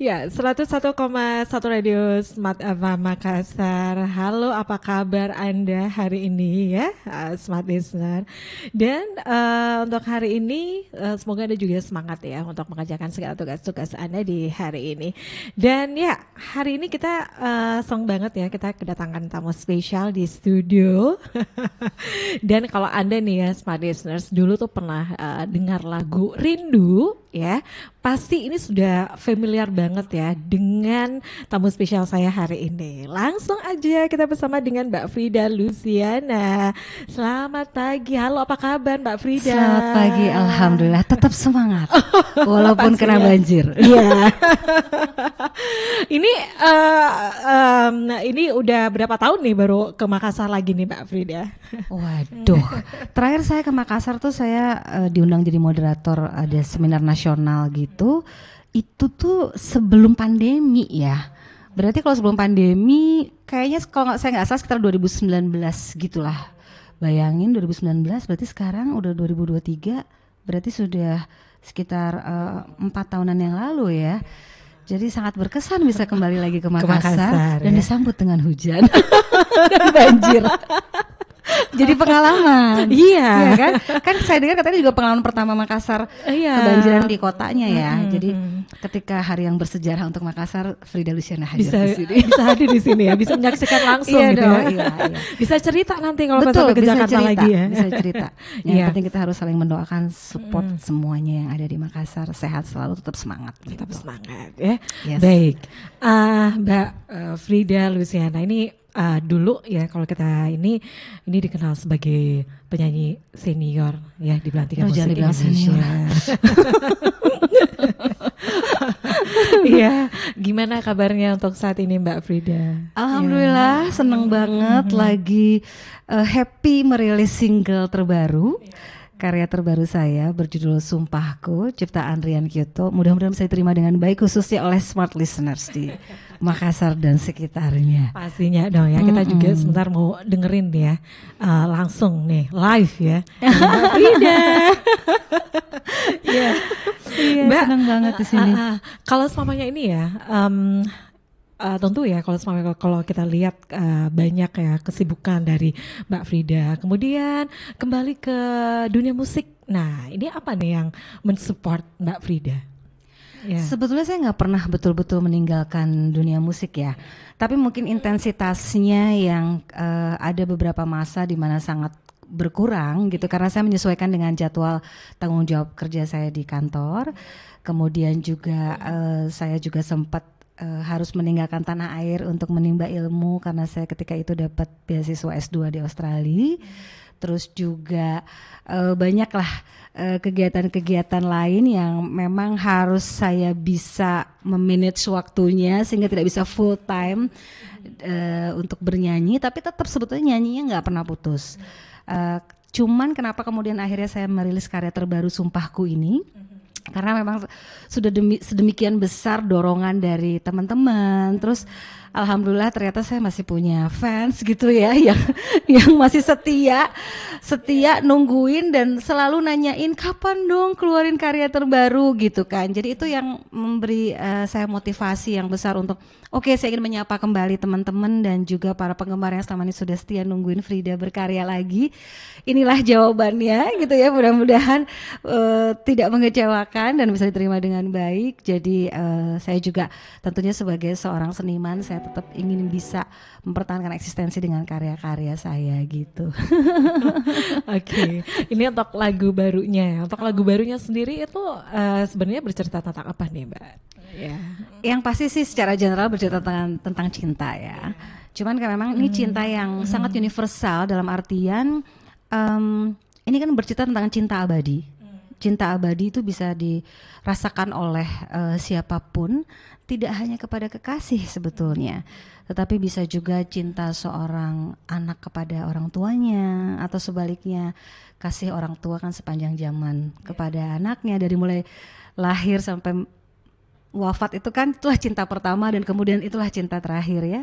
Ya, 101,1 Radio Smart FM Makassar. Halo, apa kabar Anda hari ini ya, Smart Listener? Dan untuk hari ini, semoga Anda juga semangat ya untuk mengerjakan segala tugas-tugas Anda di hari ini. Dan ya, hari ini kita senang banget ya, kita kedatangan tamu spesial di studio. Dan kalau Anda nih ya, Smart Listeners, dulu tuh pernah dengar lagu Rindu ya, pasti ini sudah familiar banget ya dengan tamu spesial saya hari ini. Langsung aja kita bersama dengan Mbak Frida Luciana. Selamat pagi, halo apa kabar Mbak Frida? Selamat pagi, alhamdulillah tetap semangat walaupun kena banjir. Iya. Ini ini udah berapa tahun nih baru ke Makassar lagi nih Mbak Frida? Waduh, terakhir saya ke Makassar tuh saya diundang jadi moderator ada seminar nasional gitu. Itu tuh sebelum pandemi ya. Berarti kalau sebelum pandemi kayaknya kalau saya nggak salah sekitar 2019 gitulah. Bayangin 2019 berarti sekarang udah 2023, berarti sudah sekitar 4 tahunan yang lalu ya. Jadi sangat berkesan bisa kembali lagi ke Makassar dan ya. disambut dengan hujan dan banjir. Jadi pengalaman. Iya ya kan? Kan saya dengar katanya juga pengalaman pertama Makassar kebanjiran di kotanya ya. Jadi ketika hari yang bersejarah untuk Makassar, Frida Luciana hadir di sini. Bisa hadir di sini ya, bisa menyaksikan langsung Iya gitu dong, ya. iya. Bisa cerita nanti kalau Betul, sampai ke bisa Jakarta cerita, lagi ya. bisa cerita. Yang Iya. penting kita harus saling mendoakan, support semuanya yang ada di Makassar, sehat selalu, tetap semangat. Tetap gitu. semangat ya. Yes. Baik, Mbak Frida Luciana ini dulu ya kalau kita ini dikenal sebagai penyanyi senior ya di Belantikan Musik Jangan dibilang Indonesia. Iya, gimana kabarnya untuk saat ini Mbak Frida? Alhamdulillah seneng banget lagi happy merilis single terbaru. Karya terbaru saya berjudul Sumpahku, ciptaan Rian Kyoto. Mudah-mudahan bisa diterima dengan baik khususnya oleh Smart Listeners di Makassar dan sekitarnya. Pastinya dong ya, kita juga sebentar mau dengerin ya langsung nih live ya. Mbak Frida. Iya. Iya, senang banget di sini. Kalau selamanya ini ya, tentu ya kalau kita lihat banyak ya kesibukan dari Mbak Frida. Kemudian kembali ke dunia musik. Nah, ini apa nih yang mensupport Mbak Frida? Yeah. Sebetulnya saya nggak pernah betul-betul meninggalkan dunia musik ya. Tapi mungkin intensitasnya yang ada beberapa masa di mana sangat berkurang gitu karena saya menyesuaikan dengan jadwal tanggung jawab kerja saya di kantor. Kemudian juga saya juga sempat harus meninggalkan tanah air untuk menimba ilmu karena saya ketika itu dapat beasiswa S2 di Australia. Terus juga banyaklah kegiatan-kegiatan lain yang memang harus saya bisa memanage waktunya sehingga tidak bisa full time untuk bernyanyi, tapi tetap sebetulnya nyanyinya nggak pernah putus. Cuman kenapa kemudian akhirnya saya merilis karya terbaru Sumpahku ini? Karena memang sudah sedemikian besar dorongan dari teman-teman. Terus alhamdulillah ternyata saya masih punya fans gitu ya yang masih setia nungguin dan selalu nanyain kapan dong keluarin karya terbaru gitu kan. Jadi itu yang memberi saya motivasi yang besar untuk oke, saya ingin menyapa kembali teman-teman dan juga para penggemar yang selama ini sudah setia nungguin Frida berkarya lagi. Inilah jawabannya gitu ya, mudah-mudahan tidak mengecewakan dan bisa diterima dengan baik. Jadi saya juga tentunya sebagai seorang seniman saya tetap ingin bisa mempertahankan eksistensi dengan karya-karya saya gitu. Oke, ini untuk lagu barunya ya. Untuk lagu barunya sendiri itu sebenarnya bercerita tentang apa nih Mbak? Yeah. Yang pasti sih secara general bercerita tentang cinta ya. Cuman kan memang ini cinta yang sangat universal dalam artian ini kan bercerita tentang cinta abadi. Cinta abadi itu bisa dirasakan oleh siapapun, tidak hanya kepada kekasih sebetulnya, tetapi bisa juga cinta seorang anak kepada orang tuanya atau sebaliknya kasih orang tua kan sepanjang zaman kepada anaknya dari mulai lahir sampai wafat itu kan itulah cinta pertama dan kemudian itulah cinta terakhir ya.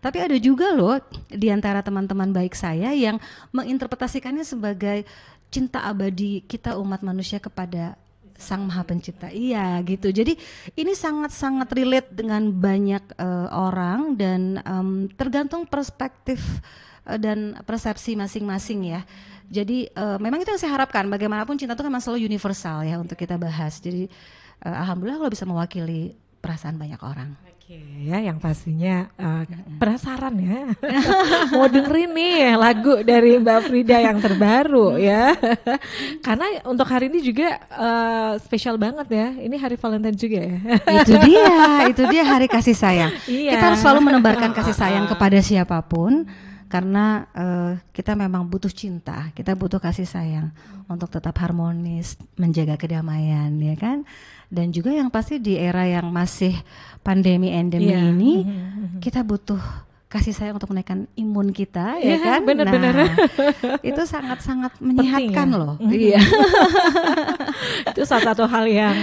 Tapi ada juga loh di antara teman-teman baik saya yang menginterpretasikannya sebagai cinta abadi kita umat manusia kepada Sang Maha Pencipta. Iya gitu. Jadi ini sangat-sangat relate dengan banyak orang dan tergantung perspektif dan persepsi masing-masing ya. Jadi memang itu yang saya harapkan. Bagaimanapun cinta itu kan memang selalu universal ya untuk kita bahas. Jadi alhamdulillah kalau bisa mewakili perasaan banyak orang. Oke ya, yang pastinya penasaran ya mau dengerin nih lagu dari Mbak Frida yang terbaru ya. Karena untuk hari ini juga spesial banget ya. Ini hari Valentine juga ya. Itu dia hari kasih sayang. Iya. Kita harus selalu menebarkan kasih sayang kepada siapapun karena kita memang butuh cinta, kita butuh kasih sayang untuk tetap harmonis, menjaga kedamaian ya kan. Dan juga yang pasti di era yang masih pandemi endemi ini kita butuh kasih sayang untuk menaikkan imun kita ya kan. Benar-benar. Nah, itu sangat-sangat menyehatkan ya? loh. Iya. Itu salah satu hal yang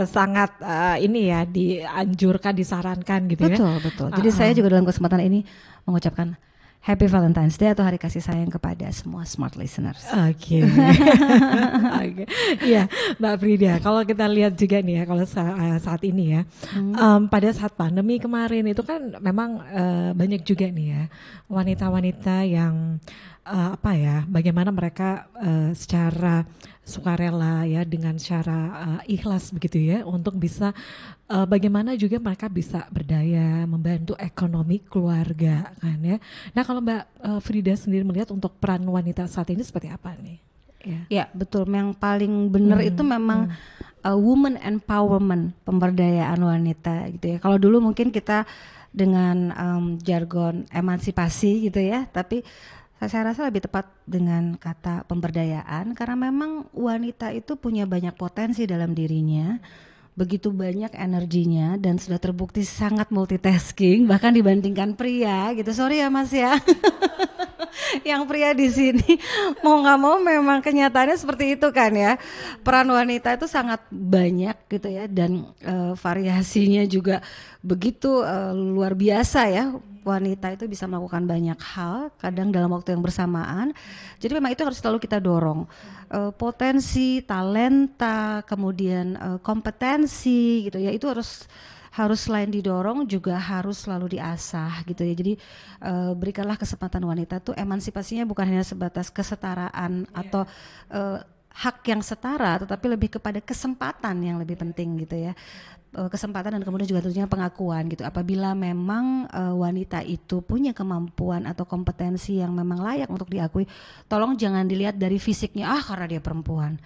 sangat ini ya dianjurkan, disarankan gitu ya. Betul. Jadi saya juga dalam kesempatan ini mengucapkan Happy Valentine's Day atau hari kasih sayang kepada semua smart listeners. Oke. Iya, Mbak Frida, kalau kita lihat juga nih ya, kalau saat ini ya, pada saat pandemi kemarin itu kan memang banyak juga nih ya wanita-wanita yang bagaimana mereka secara sukarela ya dengan cara ikhlas begitu ya untuk bisa bagaimana juga mereka bisa berdaya membantu ekonomi keluarga kan ya. Nah kalau Mbak Frida sendiri melihat untuk peran wanita saat ini seperti apa nih? Ya betul, yang paling benar itu memang woman empowerment, pemberdayaan wanita gitu ya. Kalau dulu mungkin kita dengan jargon emansipasi gitu ya, tapi saya rasa lebih tepat dengan kata pemberdayaan karena memang wanita itu punya banyak potensi dalam dirinya, begitu banyak energinya dan sudah terbukti sangat multitasking bahkan dibandingkan pria gitu. Sorry ya Mas ya. Yang pria di sini mau nggak mau memang kenyataannya seperti itu kan ya. Peran wanita itu sangat banyak gitu ya dan variasinya juga begitu luar biasa ya. Wanita itu bisa melakukan banyak hal, kadang dalam waktu yang bersamaan. Jadi memang itu harus selalu kita dorong. Potensi, talenta, kemudian kompetensi gitu ya, itu harus selain didorong juga harus selalu diasah gitu ya. Jadi berikanlah kesempatan wanita tuh emansipasinya bukan hanya sebatas kesetaraan atau hak yang setara, tetapi lebih kepada kesempatan yang lebih penting gitu ya. Kesempatan dan kemudian juga tentunya pengakuan gitu. Apabila memang wanita itu punya kemampuan atau kompetensi yang memang layak untuk diakui, tolong jangan dilihat dari fisiknya, karena dia perempuan,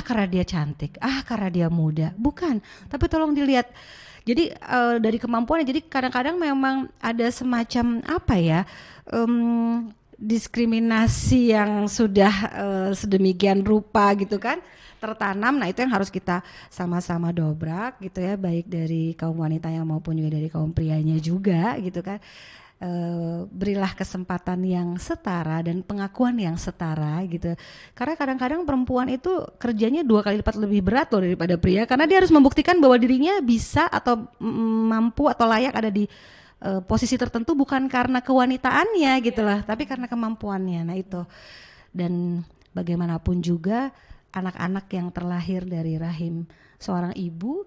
karena dia cantik, karena dia muda, bukan. Tapi tolong dilihat. Jadi dari kemampuannya. Jadi kadang-kadang memang ada semacam diskriminasi yang sudah sedemikian rupa gitu kan tertanam. Nah itu yang harus kita sama-sama dobrak gitu ya, baik dari kaum wanitanya maupun juga dari kaum prianya juga gitu kan. Berilah kesempatan yang setara dan pengakuan yang setara gitu. Karena kadang-kadang perempuan itu kerjanya 2 kali lipat lebih berat loh daripada pria, karena dia harus membuktikan bahwa dirinya bisa atau mampu atau layak ada di posisi tertentu bukan karena kewanitaannya gitulah, tapi karena kemampuannya. Nah itu. Dan bagaimanapun juga anak-anak yang terlahir dari rahim seorang ibu,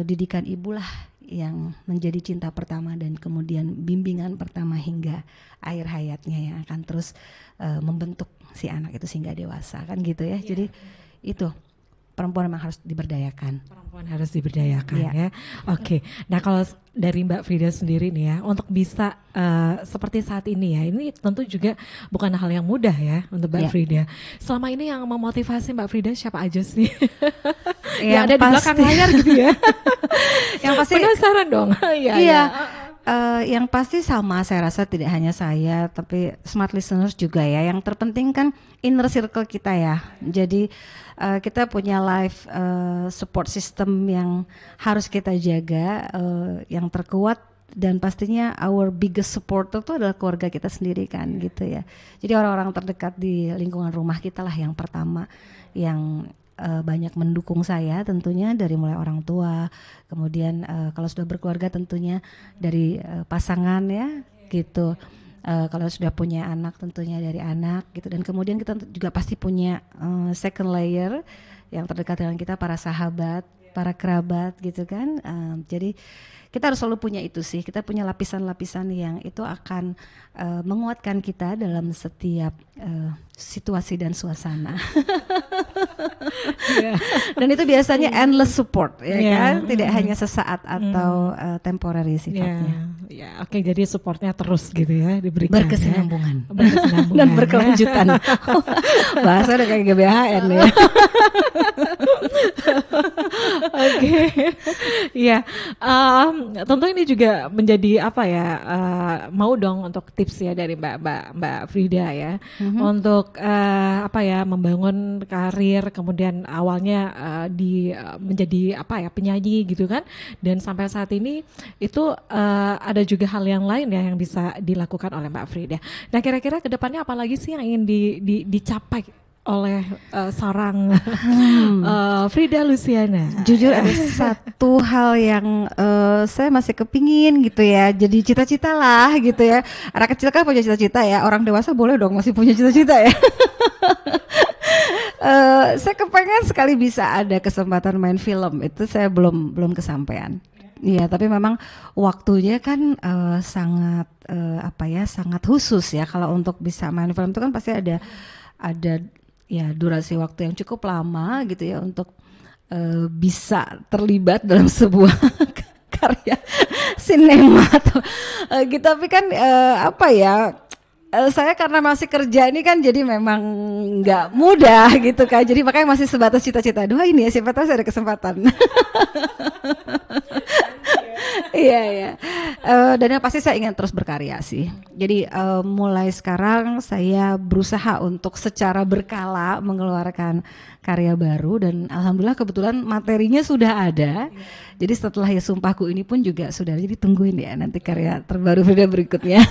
didikan ibulah yang menjadi cinta pertama dan kemudian bimbingan pertama hingga akhir hayatnya yang akan terus membentuk si anak itu sehingga dewasa kan gitu ya. Jadi itu perempuan memang harus diberdayakan. Perempuan harus diberdayakan ya. Oke. Nah kalau dari Mbak Frida sendiri nih ya, untuk bisa seperti saat ini ya, ini tentu juga bukan hal yang mudah ya untuk Mbak Frida. Selama ini yang memotivasi Mbak Frida siapa aja sih? Yang ada di belakang layar gitu ya. Yang pasti penasaran dong. Iya. Yang pasti sama, saya rasa tidak hanya saya tapi smart listeners juga ya. Yang terpenting kan inner circle kita ya. Jadi kita punya life support system yang harus kita jaga, yang terkuat, dan pastinya our biggest supporter itu adalah keluarga kita sendiri kan gitu ya. Jadi orang-orang terdekat di lingkungan rumah kita lah yang pertama yang banyak mendukung saya tentunya, dari mulai orang tua, kemudian kalau sudah berkeluarga tentunya dari pasangan ya gitu. Kalau sudah punya anak tentunya dari anak gitu, dan kemudian kita juga pasti punya second layer yang terdekat dengan kita, para sahabat, para kerabat gitu kan. Jadi kita harus selalu punya itu sih. Kita punya lapisan-lapisan yang itu akan menguatkan kita dalam setiap situasi dan suasana. Dan itu biasanya endless support, ya kan? Tidak hanya sesaat atau temporary sifatnya. Oke, jadi supportnya terus gitu ya diberikan. Berkesinambungan. Dan berkelanjutan. Bahasa udah kayak GBHN ya. Oke, ya. Tentu ini juga menjadi apa ya? Mau dong untuk tips ya dari Mbak Frida ya, untuk apa ya, membangun karir, kemudian awalnya menjadi apa ya, penyanyi gitu kan, dan sampai saat ini itu ada juga hal yang lain ya yang bisa dilakukan oleh Mbak Frida. Nah, kira-kira kedepannya apa lagi sih yang ingin dicapai oleh seorang Frida Luciana? Jujur ada satu hal yang saya masih kepingin gitu ya, jadi cita-cita lah gitu ya. Anak kecil kan punya cita-cita ya, orang dewasa boleh dong masih punya cita-cita ya. Saya kepengen sekali bisa ada kesempatan main film, itu saya belum kesampaian. Iya, tapi memang waktunya kan sangat sangat khusus ya. Kalau untuk bisa main film itu kan pasti ada ya durasi waktu yang cukup lama gitu ya untuk bisa terlibat dalam sebuah karya sinema atau gitu. Tapi kan saya karena masih kerja ini kan jadi memang nggak mudah gitu kan. Jadi makanya masih sebatas cita-cita. Aduh ini ya, siapa tahu saya ada kesempatan. Iya. Dan yang pasti saya ingin terus berkarya sih. Jadi mulai sekarang saya berusaha untuk secara berkala mengeluarkan karya baru, dan alhamdulillah kebetulan materinya sudah ada. Jadi setelah Ya Sumpahku ini pun juga sudah. Jadi tungguin ya nanti karya terbaru Frida berikutnya.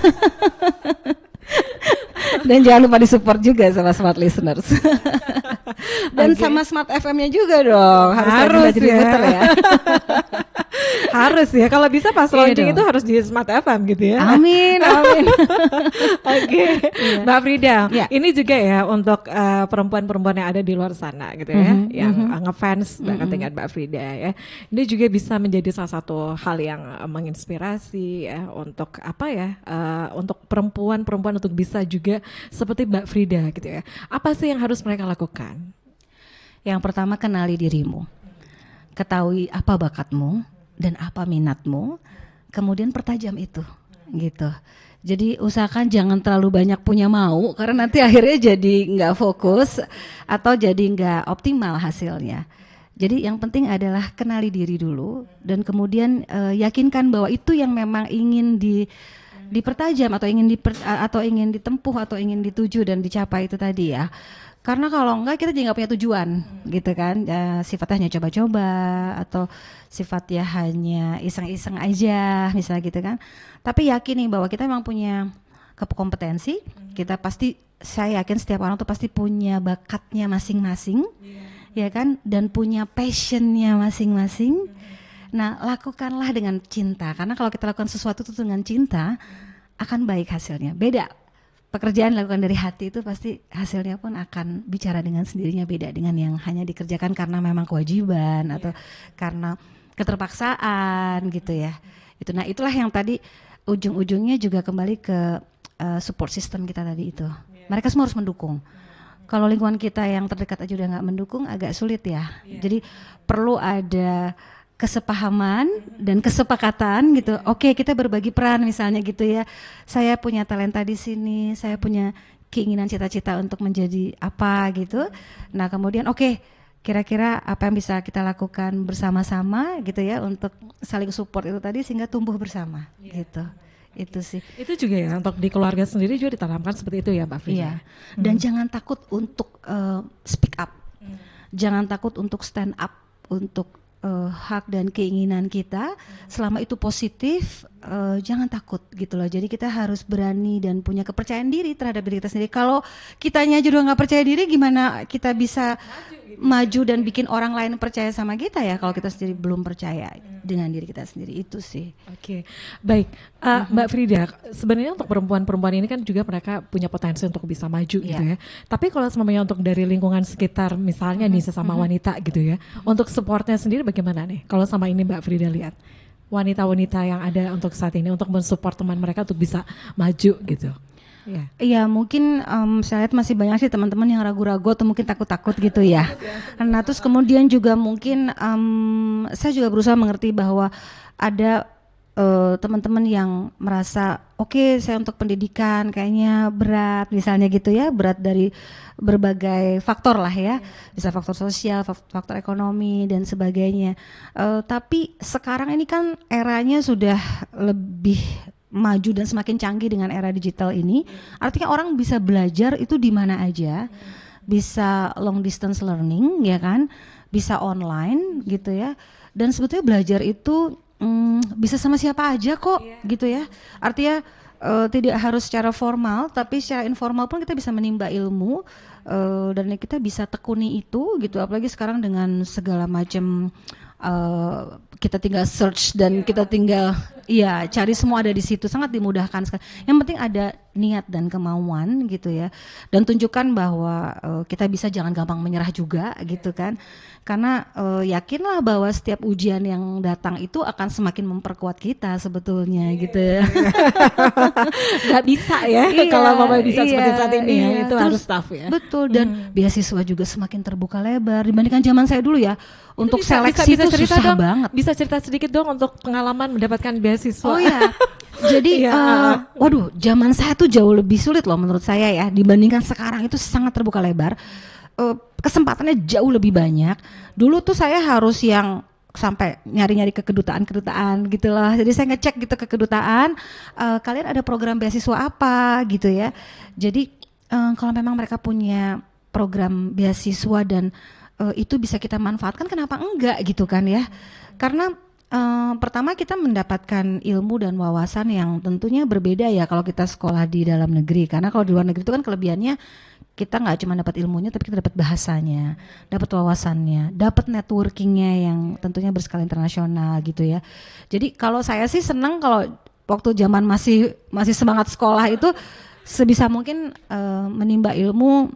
Dan jangan lupa disupport juga sama Smart Listeners. Dan sama Smart FM-nya juga dong. Harus jadi puter ya. Harus ya, kalau bisa pas launching itu harus di Smart FM gitu ya. Amin. Oke. Mbak Frida, ini juga ya untuk perempuan-perempuan yang ada di luar sana gitu ya, yang ngefans banget dengan Mbak Frida ya. Ini juga bisa menjadi salah satu hal yang menginspirasi ya untuk untuk perempuan-perempuan untuk bisa juga seperti Mbak Frida gitu ya. Apa sih yang harus mereka lakukan? Yang pertama, kenali dirimu. Ketahui apa bakatmu dan apa minatmu, kemudian pertajam itu gitu. Jadi usahakan jangan terlalu banyak punya mau, karena nanti akhirnya jadi nggak fokus atau jadi nggak optimal hasilnya. Jadi yang penting adalah kenali diri dulu, dan kemudian yakinkan bahwa itu yang memang ingin dipertajam atau ingin ditempuh atau ingin dituju dan dicapai itu tadi ya. Karena kalau enggak kita jadi nggak punya tujuan gitu kan, sifatnya hanya coba-coba atau sifatnya hanya iseng-iseng aja misalnya gitu kan. Tapi yakin nih bahwa kita memang punya kompetensi, kita pasti, saya yakin setiap orang tuh pasti punya bakatnya masing-masing, ya kan, dan punya passionnya masing-masing. Nah, lakukanlah dengan cinta, karena kalau kita lakukan sesuatu itu dengan cinta akan baik hasilnya. Beda. Pekerjaan dilakukan dari hati itu pasti hasilnya pun akan bicara dengan sendirinya, beda dengan yang hanya dikerjakan karena memang kewajiban atau karena keterpaksaan gitu ya. Itu, nah itulah yang tadi ujung-ujungnya juga kembali ke support system kita tadi itu. Mereka semua harus mendukung. Kalau lingkungan kita yang terdekat aja udah nggak mendukung, agak sulit ya. Jadi perlu ada kesepahaman dan kesepakatan gitu. Oke, kita berbagi peran misalnya gitu ya. Saya punya talenta di sini, saya punya keinginan cita-cita untuk menjadi apa gitu. Nah, kemudian kira-kira apa yang bisa kita lakukan bersama-sama gitu ya untuk saling support itu tadi sehingga tumbuh bersama gitu. Itu sih. Itu juga ya untuk di keluarga sendiri juga ditanamkan seperti itu ya Mbak Frida. Iya. Dan jangan takut untuk speak up. Jangan takut untuk stand up untuk hak dan keinginan kita, selama itu positif, jangan takut gitu loh. Jadi kita harus berani dan punya kepercayaan diri terhadap diri kita sendiri. Kalau kitanya aja udah nggak percaya diri, gimana kita bisa maju dan bikin orang lain percaya sama kita ya kalau kita sendiri belum percaya dengan diri kita sendiri. Itu sih. Oke, baik. Mbak Frida, sebenarnya untuk perempuan-perempuan ini kan juga mereka punya potensi untuk bisa maju gitu ya. Tapi kalau semuanya untuk dari lingkungan sekitar, misalnya nih sesama wanita gitu ya, untuk supportnya sendiri bagaimana nih? Kalau sama ini Mbak Frida lihat wanita-wanita yang ada untuk saat ini untuk mensupport teman mereka untuk bisa maju gitu. Iya mungkin saya lihat masih banyak sih teman-teman yang ragu-ragu atau mungkin takut-takut gitu ya. Nah terus kemudian juga mungkin saya juga berusaha mengerti bahwa ada teman-teman yang merasa oke, saya untuk pendidikan kayaknya berat misalnya gitu ya, berat dari berbagai faktor lah ya, bisa faktor sosial, faktor ekonomi dan sebagainya. Tapi sekarang ini kan eranya sudah lebih maju dan semakin canggih dengan era digital ini. Artinya orang bisa belajar itu di mana aja, bisa long distance learning ya kan, bisa online gitu ya. Dan sebetulnya belajar itu bisa sama siapa aja kok gitu ya. Artinya tidak harus secara formal, tapi secara informal pun kita bisa menimba ilmu dan kita bisa tekuni itu gitu. Apalagi sekarang dengan segala macam kita tinggal search dan kita tinggal cari semua ada di situ, sangat dimudahkan sekali. Yang penting ada niat dan kemauan gitu ya, dan tunjukkan bahwa kita bisa, jangan gampang menyerah juga gitu kan, karena yakinlah bahwa setiap ujian yang datang itu akan semakin memperkuat kita sebetulnya gitu ya. Gak bisa ya kalau mama bisa seperti saat ini ya, itu terus, harus tough ya. Betul, dan beasiswa juga semakin terbuka lebar dibandingkan zaman saya dulu ya. Untuk seleksi itu susah banget. Bisa cerita sedikit dong untuk pengalaman mendapatkan beasiswa. Oh ya, jadi waduh, zaman saya tuh jauh lebih sulit loh menurut saya ya, dibandingkan sekarang itu sangat terbuka lebar. Kesempatannya jauh lebih banyak. Dulu tuh saya harus yang sampai nyari-nyari ke kedutaan gitu lah. Jadi saya ngecek gitu ke kedutaan, kalian ada program beasiswa apa gitu ya. Jadi kalau memang mereka punya program beasiswa dan itu bisa kita manfaatkan, kenapa enggak gitu kan ya. Karena pertama kita mendapatkan ilmu dan wawasan yang tentunya berbeda ya kalau kita sekolah di dalam negeri. Karena kalau di luar negeri itu kan kelebihannya kita nggak cuma dapat ilmunya, tapi kita dapat bahasanya, dapat wawasannya, dapat networkingnya yang tentunya berskala internasional gitu ya. Jadi kalau saya sih senang kalau waktu zaman masih semangat sekolah itu sebisa mungkin menimba ilmu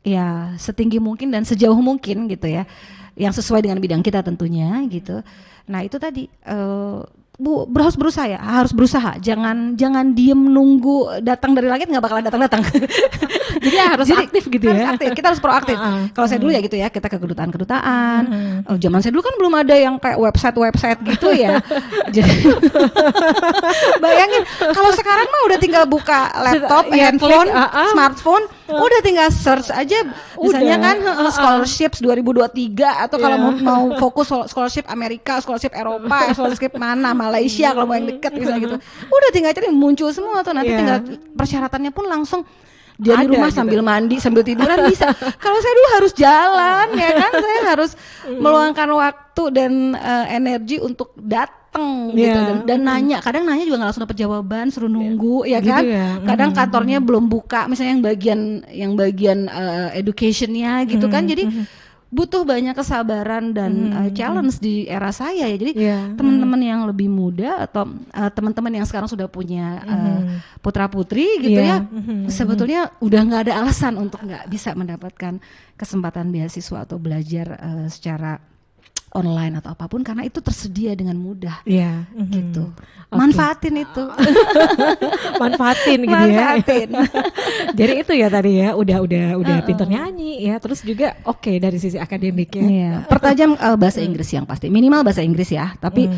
ya setinggi mungkin dan sejauh mungkin gitu ya, yang sesuai dengan bidang kita tentunya gitu. Nah itu tadi harus berusaha, jangan diem nunggu datang dari langit, nggak bakalan datang. Jadi harus aktif gitu ya. Aktif, kita harus proaktif. Kalau saya dulu ya gitu ya, kita ke kedutaan. Zaman saya dulu kan belum ada yang kayak website gitu ya. Jadi bayangin kalau sekarang mah udah tinggal buka laptop, handphone, smartphone, udah tinggal search aja. Misalnya kan scholarships 2023 atau kalau mau fokus scholarship Amerika, scholarship Eropa, scholarship mana, Malaysia kalau mau yang dekat misalnya gitu. Udah tinggal cari, muncul semua tuh, nanti tinggal persyaratannya pun langsung dari rumah gitu, sambil mandi, sambil tiduran bisa. Kalau saya dulu harus jalan ya kan, saya harus meluangkan waktu dan energi untuk datang gitu dan nanya. Kadang nanya juga nggak langsung dapat jawaban, suruh nunggu ya kan. Gitu ya. Kadang kantornya belum buka, misalnya yang bagian educationnya gitu kan. Jadi butuh banyak kesabaran dan challenge di era saya ya. Jadi teman-teman yang lebih muda atau teman-teman yang sekarang sudah punya putra-putri gitu ya, sebetulnya udah nggak ada alasan untuk nggak bisa mendapatkan kesempatan beasiswa atau belajar secara online atau apapun, karena itu tersedia dengan mudah gitu. Manfaatin itu. Manfaatin gitu ya. Jadi itu ya tadi ya, udah pintar nyanyi ya, terus juga dari sisi akademik ya. Pertajam bahasa Inggris yang pasti, minimal bahasa Inggris ya. Tapi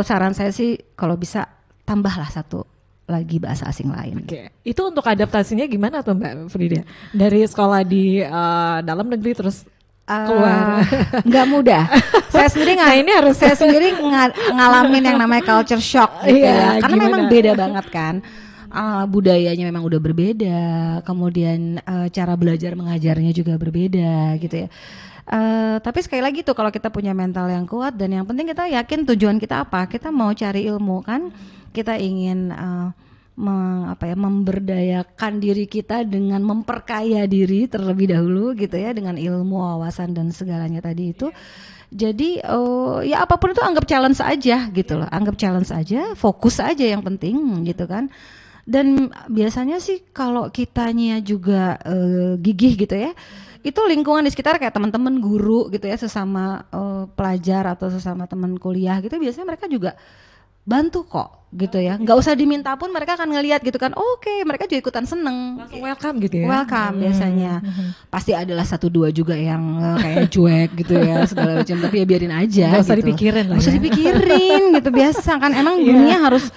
saran saya sih kalau bisa tambahlah satu lagi bahasa asing lain. Itu untuk adaptasinya gimana tuh Mbak Frida? Dari sekolah di dalam negeri terus keluar nggak mudah. Saya sendiri ngalamin yang namanya culture shock gitu ya. Karena memang beda banget kan. Budayanya memang udah berbeda, kemudian cara belajar mengajarnya juga berbeda gitu ya. Tapi sekali lagi tuh kalau kita punya mental yang kuat dan yang penting kita yakin tujuan kita apa, kita mau cari ilmu kan, kita ingin memberdayakan diri kita dengan memperkaya diri terlebih dahulu gitu ya, dengan ilmu, wawasan dan segalanya tadi itu. Jadi ya apapun itu anggap challenge aja gitu loh, anggap challenge aja, fokus aja yang penting gitu kan. Dan biasanya sih kalau kitanya juga gigih gitu ya, itu lingkungan di sekitar kayak teman-teman guru gitu ya, sesama pelajar atau sesama teman kuliah gitu, biasanya mereka juga bantu kok gitu ya, nggak usah diminta pun mereka akan ngelihat gitu kan, oke, mereka juga ikutan seneng, langsung welcome gitu ya, welcome biasanya. Pasti adalah 1-2 juga yang kayak cuek gitu ya segala macam, tapi ya biarin aja, nggak usah gitu. dipikirin lah, nggak usah dipikirin gitu, biasa kan emang dunia harus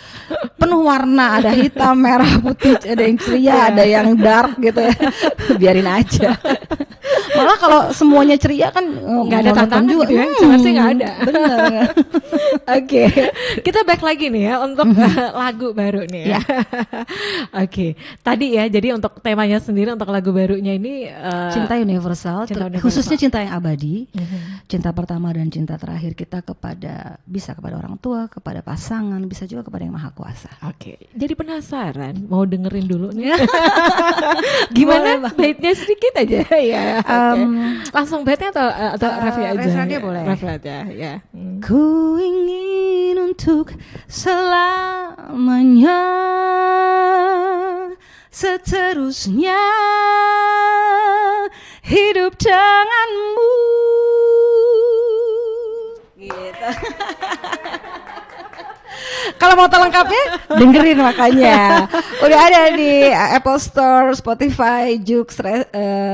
penuh warna, ada hitam, merah, putih, ada yang ceria, ada yang dark gitu ya, biarin aja. Malah kalau semuanya ceria kan nggak ada tantangan juga gitu ya, sih nggak ada. Bener. Oke, kita back lagi nih ya untuk lagu baru nih ya. Oke, tadi ya, jadi untuk temanya sendiri untuk lagu barunya ini cinta universal, khususnya cinta yang abadi, cinta pertama dan cinta terakhir kita bisa kepada orang tua, kepada pasangan, bisa juga kepada yang maha kuasa. Oke, jadi penasaran, mau dengerin dulu nih. Gimana baitnya sedikit aja ya. Langsung baitnya atau Raffi aja? Raffi boleh. Raffi aja ya. Ku ingin untuk selamanya, seterusnya hidup denganmu. Gitu. Kalau mau tahu lengkapnya dengerin makanya. Udah ada di Apple Store, Spotify, Joox,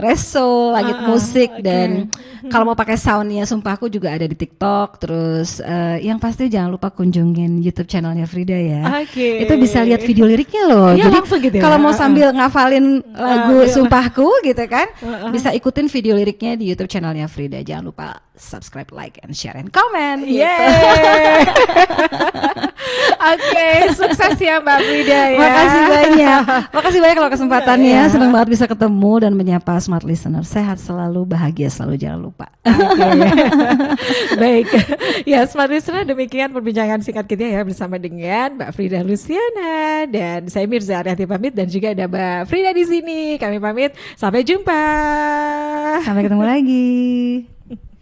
Reso, Langit Musik, dan kalau mau pakai soundnya Sumpahku juga ada di TikTok. Terus yang pasti jangan lupa kunjungin YouTube channelnya Frida ya. Itu bisa lihat video liriknya loh. Ya, jadi gitu ya? Kalau mau sambil ngafalin lagu Sumpahku gitu kan, bisa ikutin video liriknya di YouTube channelnya Frida. Jangan lupa subscribe, like, and share, and comment. Yeay. Oke, sukses ya Mbak Frida ya. Makasih banyak. Makasih banyak kalau kesempatannya. Senang banget bisa ketemu dan menyapa smart listener. Sehat selalu, bahagia selalu, jangan lupa. Baik. Ya, smart listener, demikian perbincangan singkat kita ya bersama dengan Mbak Frida Luciana dan saya Mirza Ariati pamit, dan juga ada Mbak Frida di sini. Kami pamit. Sampai jumpa. Sampai ketemu lagi.